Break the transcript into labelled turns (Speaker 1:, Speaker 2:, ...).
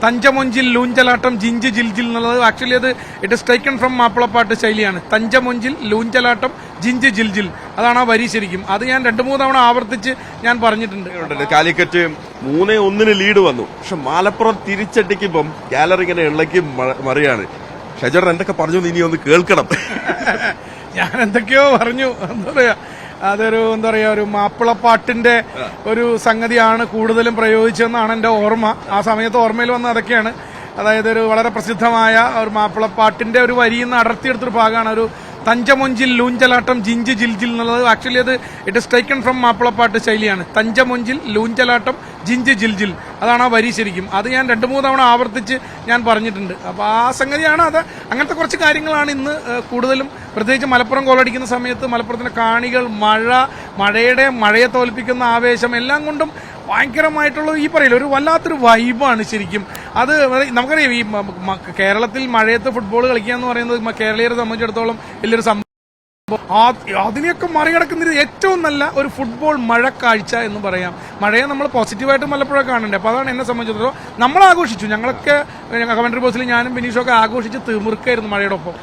Speaker 1: തഞ്ചമൊഞ്ചിൽ ലൂഞ്ചലാട്ടം ജിഞ്ച് ജിൽജിൽ എന്നുള്ളത് ആക്ച്വലി അത് it is taken from മാപ്പിളപ്പാട്ട് ശൈലിയാണ്. തഞ്ചമൊഞ്ചിൽ ലൂഞ്ചലാട്ടം ജിഞ്ച് ജിൽജിൽ, അതാണ് ആ വരി ശരിക്കും. അത് ഞാൻ 2-3 തവണ ആവർത്തിച്ച് ഞാൻ പറഞ്ഞിട്ടുണ്ട്.
Speaker 2: കാലിക്കറ്റ് 3-1 ലീഡ് വന്നു, പക്ഷെ മലപ്പുറം തിരിച്ചടിക്കുമ്പം ഗാലറി ഇങ്ങനെ ഇളക്കി മറിയാണ്. ഷജർ എന്തൊക്കെ പറഞ്ഞു ഇനി ഒന്ന് കേൾക്കണം.
Speaker 1: ഞാൻ എന്തൊക്കെയോ പറഞ്ഞു, എന്താ പറയാ, അതൊരു ഒരു മാപ്പിളപ്പാട്ടിന്റെ ഒരു സംഗതിയാണ് കൂടുതലും പ്രയോഗിച്ചതെന്നാണ് എന്റെ ഓർമ്മ. ആ സമയത്ത് ഓർമ്മയിൽ വന്ന അതൊക്കെയാണ്. അതായത് ഒരു വളരെ പ്രസിദ്ധമായ ഒരു മാപ്പിളപ്പാട്ടിന്റെ ഒരു വരിയിൽ നിന്ന് അടർത്തിയെടുത്തൊരു ഭാഗമാണ് ഒരു തഞ്ചമൊഞ്ചിൽ ലൂഞ്ചലാട്ടം ജിഞ്ച് ജിൽജിൽ എന്നുള്ളത്. ആക്ച്വലി അത് ഇറ്റ് ഇസ് ടേക്കൺ ഫ്രം മാപ്പിളപ്പാട്ട് ശൈലിയാണ്. തഞ്ചമൊഞ്ചിൽ ലൂഞ്ചലാട്ടം ജിഞ്ച് ജിൽജിൽ, അതാണ് ആ വരി ശരിക്കും. അത് ഞാൻ 2-3 തവണ ആവർത്തിച്ച് ഞാൻ പറഞ്ഞിട്ടുണ്ട്. അപ്പൊ ആ സംഗതിയാണ് അത്. അങ്ങനത്തെ കുറച്ച് കാര്യങ്ങളാണ് ഇന്ന് കൂടുതലും, പ്രത്യേകിച്ച് മലപ്പുറം ഗോളടിക്കുന്ന സമയത്ത് മലപ്പുറത്തിന്റെ കാണികൾ, മഴയെ തോൽപ്പിക്കുന്ന ആവേശം എല്ലാം കൊണ്ടും ഭയങ്കരമായിട്ടുള്ള ഈ പറയില്ല ഒരു വല്ലാത്തൊരു വൈബാണ് ശരിക്കും. അത് നമുക്കറിയാം, ഈ കേരളത്തിൽ മഴയത്ത് ഫുട്ബോൾ കളിക്കുക എന്ന് പറയുന്നത് കേരളീയരെ സംബന്ധിച്ചിടത്തോളം വലിയൊരു സംഭവം. അതിനെയൊക്കെ മറികടക്കുന്നത് ഏറ്റവും നല്ല ഒരു ഫുട്ബോൾ മഴക്കാഴ്ച എന്ന് പറയാം. മഴയെ നമ്മൾ പോസിറ്റീവായിട്ട് മലപ്പുഴ കാണണ്ടേ. അപ്പൊ അതാണ് എന്നെ സംബന്ധിച്ചിടത്തോളം നമ്മൾ ആഘോഷിച്ചു. ഞങ്ങളൊക്കെ കമന്ററി ബോക്സിൽ ഞാനും ബിനീഷും ഒക്കെ ആഘോഷിച്ച് തീർക്കായിരുന്നു മഴയുടെ ഒപ്പം.